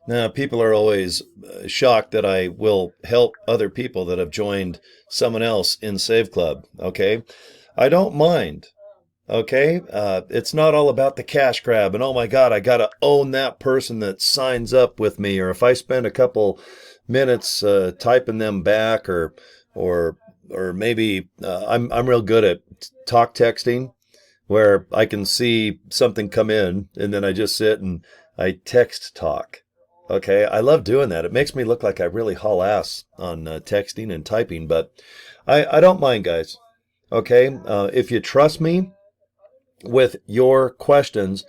Now, people are always shocked that I will help other people that have joined someone else in Save Club. Okay. I don't mind. Okay. It's not all about the cash grab and oh my God, I got to own that person that signs up with me. Or if I spend a couple minutes typing them back or, or maybe I'm real good at talk texting where I can see something come in and then I just sit and I text talk. Okay, I love doing that. It makes me look like I really haul ass on texting and typing, but I don't mind, guys. Okay, if you trust me with your questions,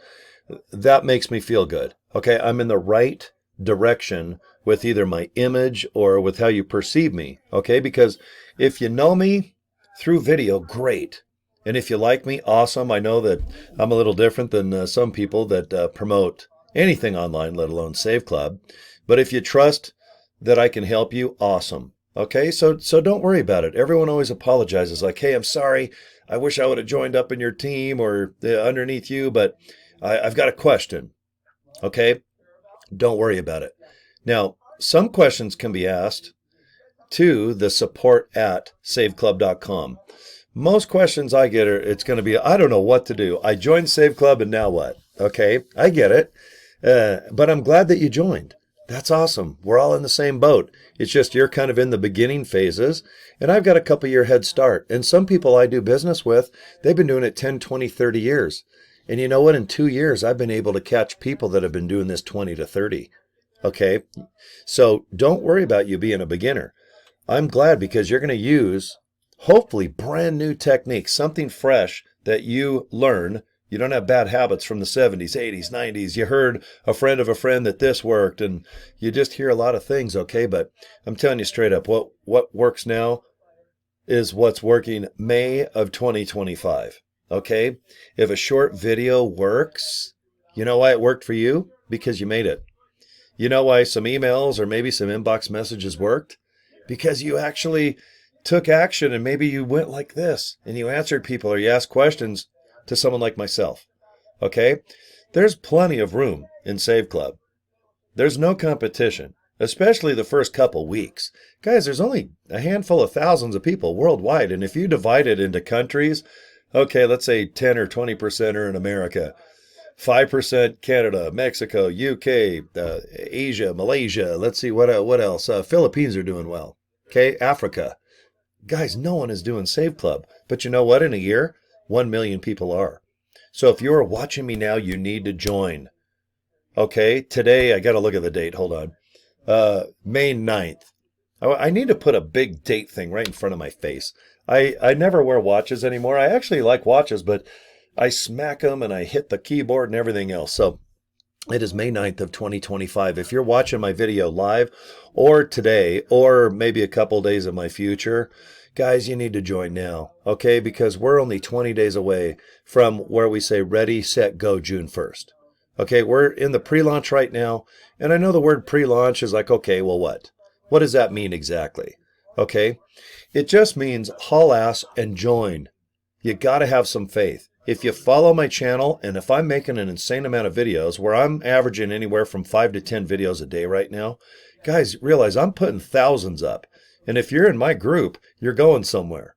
that makes me feel good. Okay, I'm in the right direction with either my image or with how you perceive me. Okay, because if you know me through video, great. And if you like me, awesome. I know that I'm a little different than some people that promote anything online, let alone Save Club. But if you trust that I can help you, awesome. Okay, so don't worry about it. Everyone always apologizes, like, "Hey, I'm sorry. I wish I would have joined up in your team or underneath you, but I've got a question." Okay, don't worry about it. Now, some questions can be asked to the support at saveclub.com. Most questions I get are, it's going to be, I don't know what to do. I joined Save Club and now what? Okay, I get it. But I'm glad that you joined. That's awesome. We're all in the same boat. It's just you're kind of in the beginning phases, and I've got a couple year head start. And some people I do business with, they've been doing it 10, 20, 30 years. And you know what? In 2 years, I've been able to catch people that have been doing this 20 to 30. Okay? So don't worry about you being a beginner. I'm glad because you're going to use hopefully brand new techniques, something fresh that you learn. You don't have bad habits from the 70s, 80s, 90s. You heard a friend of a friend that this worked, and you just hear a lot of things, okay? But I'm telling you straight up, what works now is what's working May of 2025, okay? If a short video works, you know why it worked for you? Because you made it. You know why some emails or maybe some inbox messages worked? Because you actually took action and maybe you went like this and you answered people or you asked questions to someone like myself. Okay? There's plenty of room in Save Club. There's no competition, especially the first couple weeks. Guys, there's only a handful of thousands of people worldwide, and if you divide it into countries, okay, let's say 10 or 20% are in America, 5% Canada, Mexico, UK, Asia, Malaysia. Let's see what else. Philippines are doing well. Okay, Africa. Guys, no one is doing Save Club. But you know what? In a year, 1 million people are. So if you're watching me now, you need to join. Okay, today, I got to look at the date. Hold on. May 9th. I need to put a big date thing right in front of my face. I never wear watches anymore. I actually like watches, but I smack them and I hit the keyboard and everything else. So it is May 9th of 2025. If you're watching my video live or today or maybe a couple days in my future, guys, you need to join now, okay? Because we're only 20 days away from where we say ready, set, go June 1st. Okay, we're in the pre-launch right now, and I know the word pre-launch is like, okay, well, what? What does that mean exactly? Okay, it just means haul ass and join. You got to have some faith. If you follow my channel, and if I'm making an insane amount of videos, where I'm averaging anywhere from 5 to 10 videos a day right now, guys, realize I'm putting thousands up. And if you're in my group, you're going somewhere.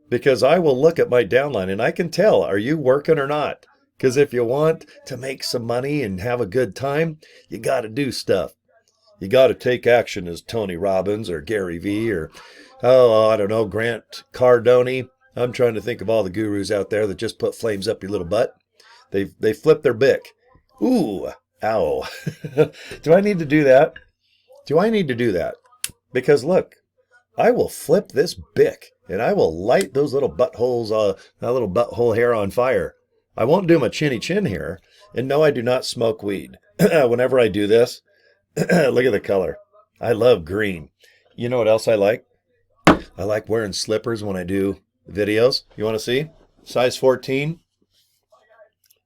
Because I will look at my downline and I can tell, are you working or not? Because if you want to make some money and have a good time, you got to do stuff. You got to take action, as Tony Robbins or Gary Vee or, oh, I don't know, Grant Cardone. I'm trying to think of all the gurus out there that just put flames up your little butt. They flip their bick. Ooh, ow. Do I need to do that? Do I need to do that? Because look, I will flip this bick and I will light those little buttholes, that little butthole hair on fire. I won't do my chinny chin here. And no, I do not smoke weed. Whenever I do this, look at the color. I love green. You know what else I like? I like wearing slippers when I do videos. You want to see? Size 14.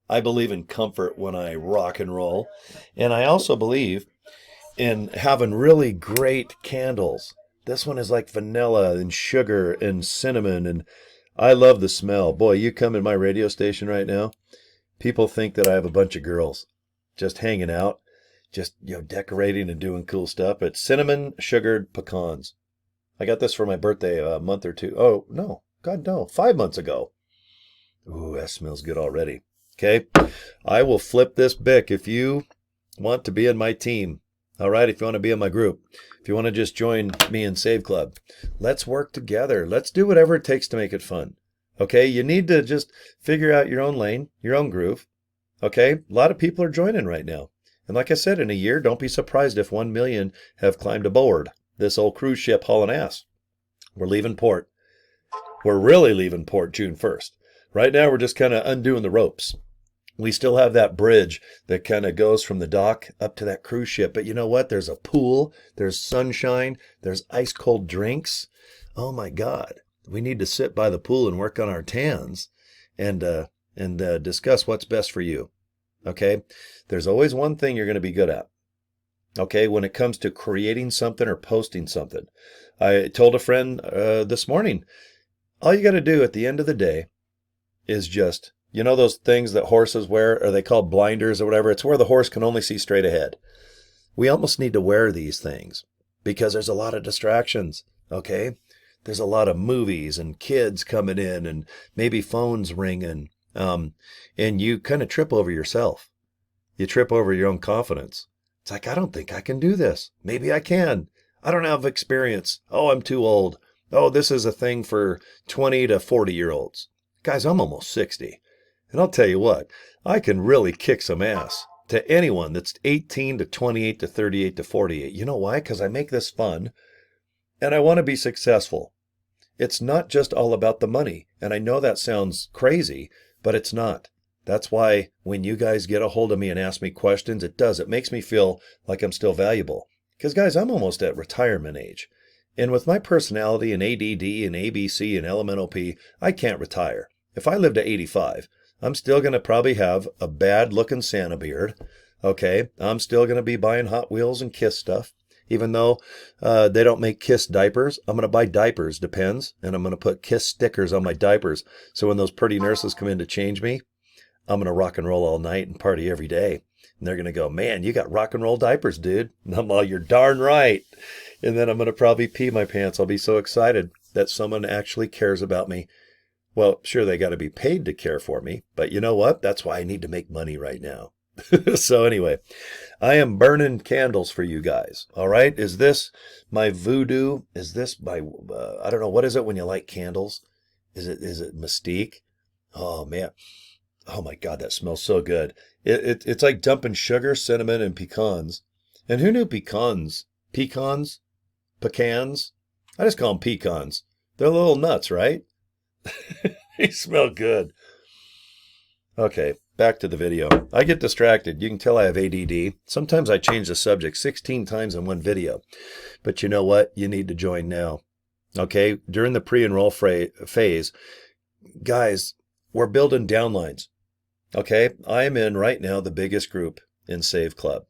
I believe in comfort when I rock and roll. And I also believe in having really great candles. This one is like vanilla and sugar and cinnamon, and I love the smell. Boy, you come in my radio station right now, people think that I have a bunch of girls just hanging out. just, decorating and doing cool stuff. It's cinnamon sugared pecans. I got this for my birthday a month or two. Oh, no. God, no. 5 months ago. Ooh, that smells good already. Okay. I will flip this Bic if you want to be in my team. All right. If you want to be in my group, if you want to just join me in Save Club, let's work together. Let's do whatever it takes to make it fun. Okay. You need to just figure out your own lane, your own groove. Okay. A lot of people are joining right now. And like I said, in a year, don't be surprised if 1 million have climbed aboard this old cruise ship hauling ass. We're leaving port. We're really leaving port June 1st. Right now, we're just kind of undoing the ropes. We still have that bridge that kind of goes from the dock up to that cruise ship. But you know what? There's a pool. There's sunshine. There's ice cold drinks. Oh my God. We need to sit by the pool and work on our tans and discuss what's best for you. Okay? There's always one thing you're going to be good at. Okay? When it comes to creating something or posting something. I told a friend this morning, all you got to do at the end of the day is just, those things that horses wear, or they call blinders or whatever. It's where the horse can only see straight ahead. We almost need to wear these things because there's a lot of distractions. Okay. There's a lot of movies and kids coming in and maybe phones ringing. And you kind of trip over yourself. You trip over your own confidence. It's like, I don't think I can do this. Maybe I can. I don't have experience. Oh, I'm too old. Oh, this is a thing for 20 to 40-year-olds. Guys, I'm almost 60. And I'll tell you what, I can really kick some ass to anyone that's 18 to 28 to 38 to 48. You know why? Because I make this fun and I want to be successful. It's not just all about the money. And I know that sounds crazy, but it's not. That's why when you guys get a hold of me and ask me questions, it does. It makes me feel like I'm still valuable. Because guys, I'm almost at retirement age. And with my personality and ADD and ABC and LMNOP, I can't retire. If I live to 85, I'm still going to probably have a bad-looking Santa beard, okay? I'm still going to be buying Hot Wheels and Kiss stuff. Even though they don't make Kiss diapers, I'm going to buy diapers, depends, and I'm going to put Kiss stickers on my diapers. So when those pretty nurses come in to change me, I'm going to rock and roll all night and party every day. And they're going to go, man, you got rock and roll diapers, dude. And I'm all, you're darn right. And then I'm going to probably pee my pants. I'll be so excited that someone actually cares about me. Well, sure, they got to be paid to care for me, but you know what? That's why I need to make money right now. So anyway, I am burning candles for you guys. All right. Is this my voodoo? Is this my, I don't know. What is it when you light candles? Is it Mystique? Oh man. Oh my God. That smells so good. It's like dumping sugar, cinnamon, and pecans. And who knew pecans? Pecans? Pecans? I just call them pecans. They're little nuts, right? They smell good. Okay, back to the video. I get distracted. You can tell I have ADD. Sometimes I change the subject 16 times in one video. But you know what? You need to join now. Okay, during the pre-enroll phase, guys, we're building downlines. Okay, I am in right now the biggest group in Save Club.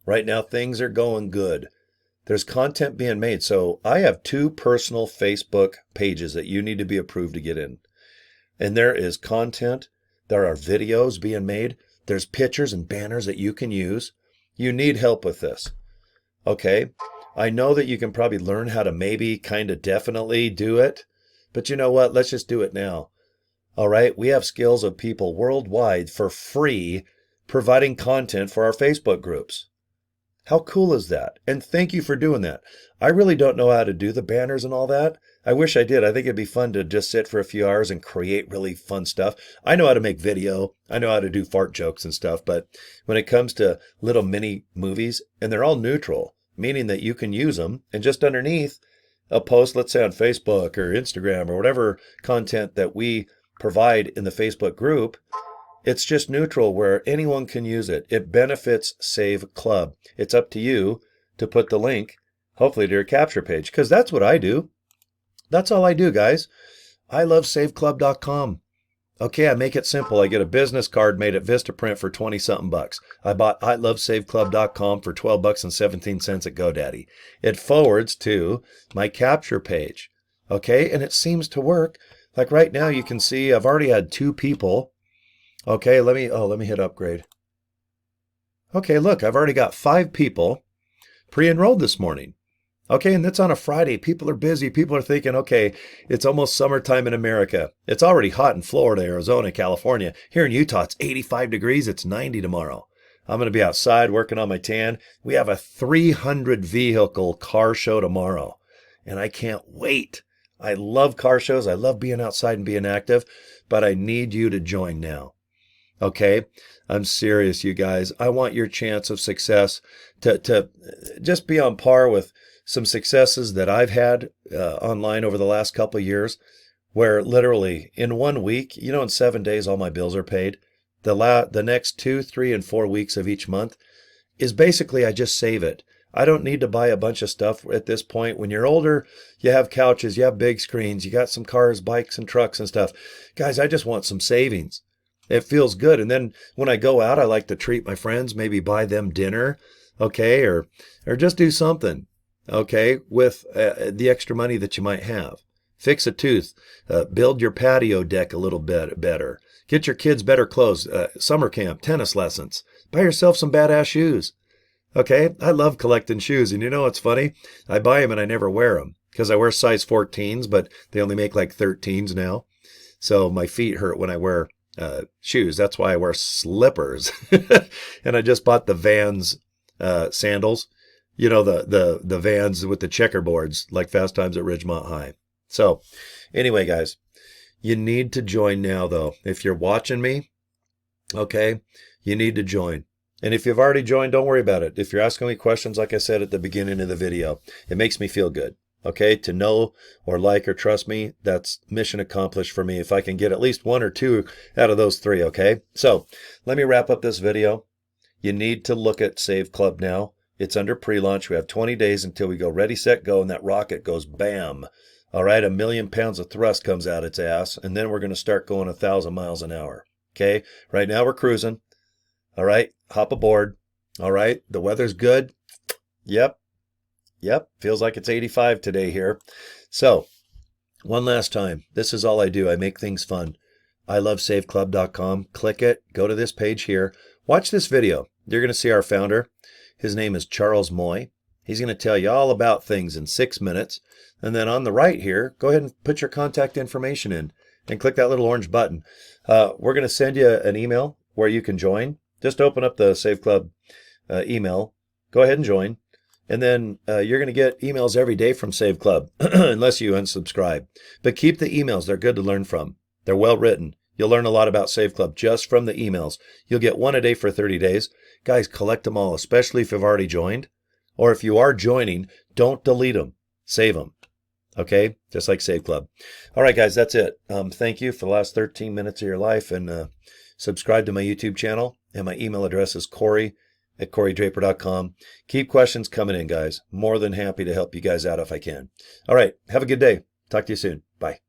Right now, things are going good. There's content being made. So I have 2 personal Facebook pages that you need to be approved to get in. And there is content. There are videos being made. There's pictures and banners that you can use. You need help with this. Okay. I know that you can probably learn how to maybe kind of definitely do it. But you know what? Let's just do it now. All right. We have skills of people worldwide for free providing content for our Facebook groups. How cool is that? And thank you for doing that. I really don't know how to do the banners and all that. I wish I did. I think it'd be fun to just sit for a few hours and create really fun stuff. I know how to make video. I know how to do fart jokes and stuff. But when it comes to little mini movies, and they're all neutral, meaning that you can use them, and just underneath a post, let's say on Facebook or Instagram or whatever content that we provide in the Facebook group, it's just neutral where anyone can use it. It benefits Save Club. It's up to you to put the link, hopefully, to your capture page, because that's what I do. That's all I do, guys. I love saveclub.com. Okay, I make it simple. I get a business card made at Vistaprint for 20-something bucks. I bought ilovesaveclub.com for 12 bucks and 17 cents at GoDaddy. It forwards to my capture page. Okay, and it seems to work. Like right now, you can see I've already had 2 people. Okay, let me hit upgrade. Okay, look, I've already got 5 people pre-enrolled this morning. Okay, and that's on a Friday. People are busy. People are thinking, okay, it's almost summertime in America. It's already hot in Florida, Arizona, California. Here in Utah, it's 85 degrees. It's 90 tomorrow. I'm going to be outside working on my tan. We have a 300 vehicle car show tomorrow, and I can't wait. I love car shows. I love being outside and being active, but I need you to join now. Okay, I'm serious, you guys. I want your chance of success to just be on par with some successes that I've had online over the last couple of years, where literally in 1 week, in 7 days, all my bills are paid. The next 2, 3, and 4 weeks of each month is basically I just save it. I don't need to buy a bunch of stuff at this point. When you're older, you have couches, you have big screens, you got some cars, bikes, and trucks and stuff. Guys, I just want some savings. It feels good. And then when I go out, I like to treat my friends, maybe buy them dinner, okay, or just do something, okay, with the extra money that you might have. Fix a tooth, build your patio deck a little bit better, get your kids better clothes, summer camp, tennis lessons, buy yourself some badass shoes. Okay, I love collecting shoes, and you know what's funny? I buy them and I never wear them because I wear size 14s, but they only make like 13s now. So my feet hurt when I wear shoes. That's why I wear slippers. And I just bought the Vans sandals, the Vans with the checkerboards, like Fast Times at Ridgemont High. So anyway, guys, you need to join now, though. If you're watching me, okay, you need to join. And if you've already joined, don't worry about it. If you're asking me questions, like I said at the beginning of the video, it makes me feel good. Okay, to know or like or trust me, that's mission accomplished for me if I can get at least 1 or 2 out of those 3, okay? So let me wrap up this video. You need to look at Save Club now. It's under pre-launch. We have 20 days until we go ready, set, go, and that rocket goes bam. All right, 1,000,000 pounds of thrust comes out its ass, and then we're going to start going 1,000 miles an hour, okay? Right now we're cruising. All right, hop aboard. All right, the weather's good. Yep, feels like it's 85 today here. So, one last time, this is all I do. I make things fun. I love saveclub.com. Click it, go to this page here. Watch this video. You're going to see our founder. His name is Charles Moy. He's going to tell you all about things in 6 minutes. And then on the right here, go ahead and put your contact information in and click that little orange button. We're going to send you an email where you can join. Just open up the Save Club email. Go ahead and join. And then you're going to get emails every day from Save Club, unless you unsubscribe. But keep the emails. They're good to learn from. They're well written. You'll learn a lot about Save Club just from the emails. You'll get 1 a day for 30 days. Guys, collect them all, especially if you've already joined. Or if you are joining, don't delete them. Save them. Okay? Just like Save Club. All right, guys, that's it. Thank you for the last 13 minutes of your life. And subscribe to my YouTube channel. And my email address is cory@corydraper.com. Keep questions coming in, guys. More than happy to help you guys out if I can. All right. Have a good day. Talk to you soon. Bye.